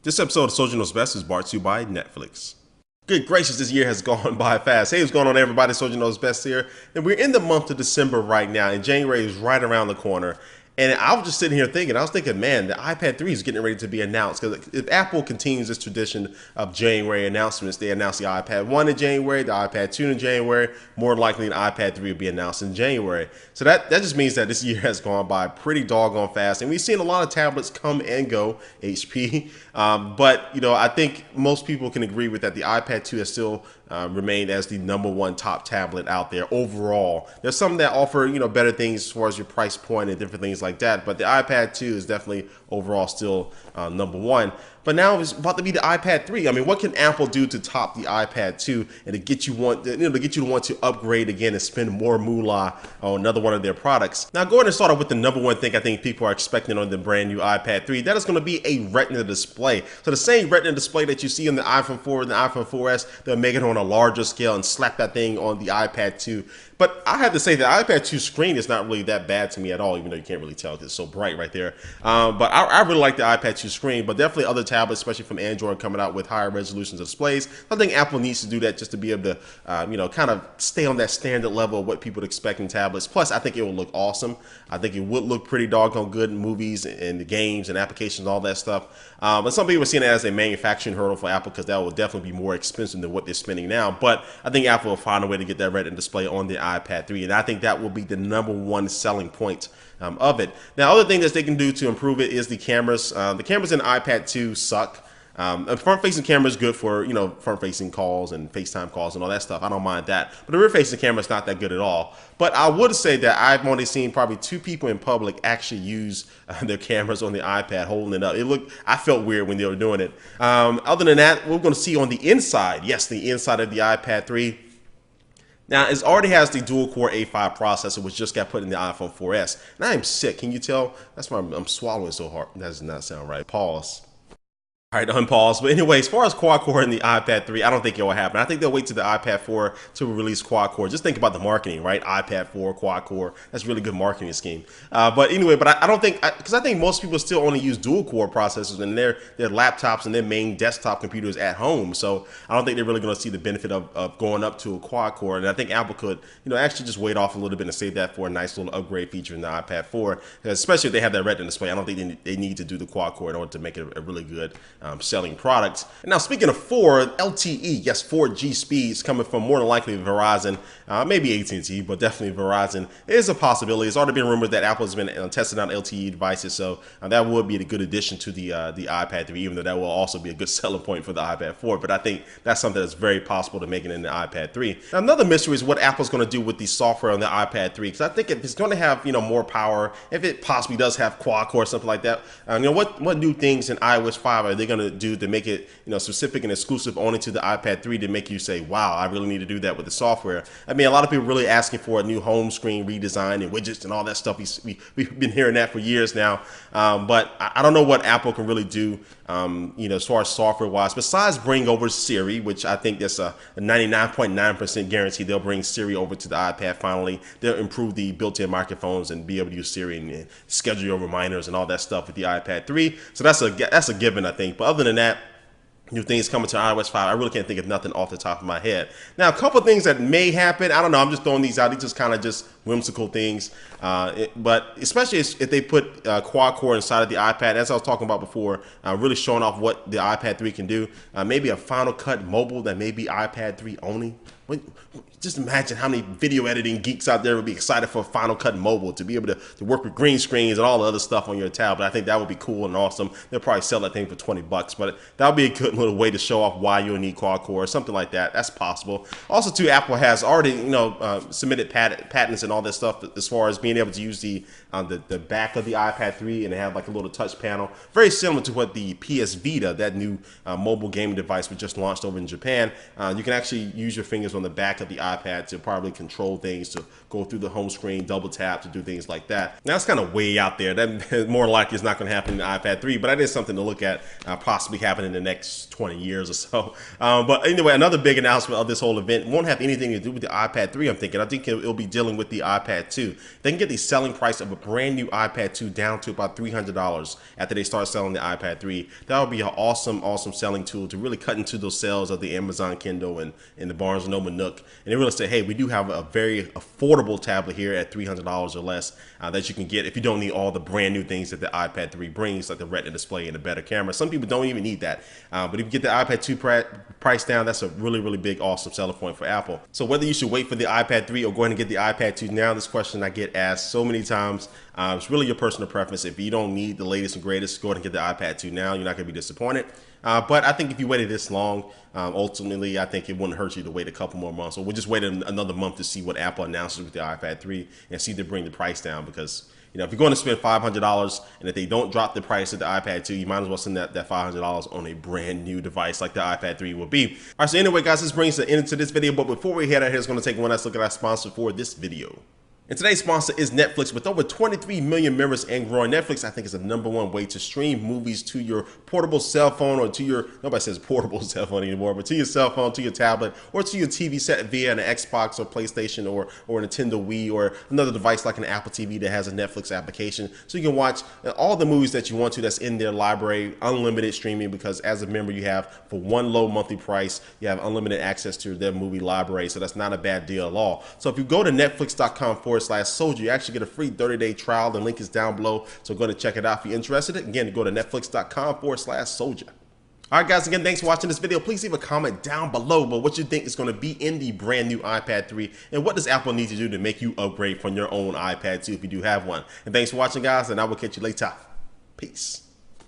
This episode of Social Knows Best is brought to you by Netflix. Good gracious, this year has gone by fast. Hey, what's going on, everybody? Social Knows Best here. And we're in the month of December right now, and January is right around the corner. And I was just sitting here thinking, man, the iPad 3 is getting ready to be announced. Because if Apple continues this tradition of January announcements, they announce the iPad 1 in January, the iPad 2 in January, more likely the iPad 3 will be announced in January. So that just means that this year has gone by pretty doggone fast. And we've seen a lot of tablets come and go, HP. But, I think most people can agree with that the iPad 2 has still remained as the #1 top tablet out there overall. There's some that offer, better things as far as your price point and different things like that. But the iPad 2 is definitely overall still #1. But now it's about to be the iPad 3. I mean, what can Apple do to top the iPad 2 and to get you to want to upgrade again and spend more moolah on another one of their products? Now, go ahead and start off with the #1 thing I think people are expecting on the brand new iPad 3. That is going to be a Retina display. So the same Retina display that you see on the iPhone 4 and the iPhone 4S, they'll make it on a larger scale and slap that thing on the iPad 2. But I have to say the iPad 2 screen is not really that bad to me at all, even though you can't really tell because it's so bright right there. But I really like the iPad 2 screen, but definitely other tablets, especially from Android, coming out with higher resolutions of displays. I think Apple needs to do that just to be able to, kind of stay on that standard level of what people would expect in tablets. Plus, I think it will look awesome. I think it would look pretty doggone good in movies and the games and applications and all that stuff. But some people are seeing it as a manufacturing hurdle for Apple because that will definitely be more expensive than what they're spending now. But I think Apple will find a way to get that Retina display on the iPad 3, and I think that will be the #1 selling point of it. Now, other thing that they can do to improve it is the cameras. The cameras in iPad 2 suck. A front-facing camera is good for front-facing calls and FaceTime calls and all that stuff. I don't mind that, but the rear-facing camera is not that good at all. But I would say that I've only seen probably 2 people in public actually use their cameras on the iPad holding it up. I felt weird when they were doing it. Other than that, we're going to see on the inside. Yes, the inside of the iPad 3. Now, it already has the dual-core A5 processor, which just got put in the iPhone 4S. And I am sick. Can you tell? That's why I'm swallowing so hard. That does not sound right. Pause. All right, unpause. But anyway, as far as quad-core in the iPad 3, I don't think it will happen. I think they'll wait to the iPad 4 to release quad-core. Just think about the marketing, right? iPad 4, quad-core. That's a really good marketing scheme. But anyway, I don't think, because I think most people still only use dual-core processors in their laptops and their main desktop computers at home. So I don't think they're really going to see the benefit of going up to a quad-core. And I think Apple could, actually just wait off a little bit and save that for a nice little upgrade feature in the iPad 4. Especially if they have that Retina display, I don't think they need to do the quad-core in order to make it a really good selling products. And now, speaking of 4, LTE, yes, 4G speeds coming from more than likely Verizon, maybe AT&T, but definitely Verizon. It is a possibility. It's already been rumored that Apple has been testing out LTE devices, so that would be a good addition to the iPad 3, even though that will also be a good selling point for the iPad 4. But I think that's something that's very possible to make it in the iPad 3. Now, another mystery is what Apple's going to do with the software on the iPad 3, because I think if it's going to have more power, if it possibly does have quad-core or something like that, what new things in iOS 5 are they going to do to make it specific and exclusive only to the iPad 3 to make you say, wow, I really need to do that with the software? I mean, a lot of people really asking for a new home screen redesign and widgets and all that stuff. We've been hearing that for years now, but I don't know what Apple can really do as far as software wise, besides bring over Siri, which I think that's a 99.9% guarantee they'll bring Siri over to the iPad finally. They'll improve the built-in microphones and be able to use Siri and schedule your reminders and all that stuff with the iPad 3. So that's a given, I think. But other than that, new things coming to iOS 5. I really can't think of nothing off the top of my head. Now, a couple of things that may happen. I don't know. I'm just throwing these out. These just kind of just whimsical things. But especially if they put quad-core inside of the iPad, as I was talking about before, really showing off what the iPad 3 can do. Maybe a Final Cut mobile that may be iPad 3 only. Just imagine how many video editing geeks out there would be excited for Final Cut Mobile to be able to work with green screens and all the other stuff on your tablet. I think that would be cool and awesome. They'll probably sell that thing for $20, but that would be a good little way to show off why you'll need quad-core or something like that. That's possible. Also, too, Apple has already submitted patents and all that stuff as far as being able to use the back of the iPad 3 and have like a little touch panel, very similar to what the PS Vita, that new mobile gaming device we just launched over in Japan. You can actually use your fingers features on the back of the iPad to probably control things, to go through the home screen, double tap to do things like that. Now that's kind of way out there. That more likely is not going to happen in the iPad 3, but that is something to look at, possibly happen in the next 20 years or so. But anyway, another big announcement of this whole event won't have anything to do with the iPad 3, I'm thinking. I think it'll be dealing with the iPad 2. They can get the selling price of a brand new iPad 2 down to about $300 after they start selling the iPad 3. That would be an awesome selling tool to really cut into those sales of the Amazon Kindle and the Barnes & Noble Nook. And they really say, hey, we do have a very affordable tablet here at $300 or less that you can get if you don't need all the brand new things that the iPad 3 brings, like the Retina display and a better camera. Some people don't even need that. But if you get the iPad 2 price down, that's a really big, awesome selling point for Apple. So whether you should wait for the iPad 3 or go ahead and get the iPad 2 now, this question I get asked so many times. It's really your personal preference. If you don't need the latest and greatest, go ahead and get the iPad 2 now. You're not going to be disappointed. But I think if you waited this long, ultimately, I think it wouldn't hurt you to wait a couple more months. Or we'll just wait another month to see what Apple announces with the iPad 3 and see if they bring the price down. Because, you know, if you're going to spend $500 and if they don't drop the price of the iPad 2, you might as well spend that $500 on a brand new device like the iPad 3 will be. All right, so anyway, guys, this brings the end to this video. But before we head out here, it's going to take one last look at our sponsor for this video. And today's sponsor is Netflix. With over 23 million members and growing, Netflix, I think, is the #1 way to stream movies to your portable cell phone or to your, nobody says portable cell phone anymore, but to your cell phone, to your tablet, or to your TV set via an Xbox or PlayStation or a Nintendo Wii or another device like an Apple TV that has a Netflix application. So you can watch all the movies that you want to that's in their library, unlimited streaming, because as a member you have, for one low monthly price, you have unlimited access to their movie library. So that's not a bad deal at all. So if you go to netflix.com/soldier, you actually get a free 30-day trial. The link is down below, so go to check it out if you're interested. Again, go to netflix.com/soldier. All right, guys, again, thanks for watching this video. Please leave a comment down below about what you think is going to be in the brand new iPad 3 and what does Apple need to do to make you upgrade from your own iPad 2 if you do have one. And thanks for watching, guys, and I will catch you later. Peace.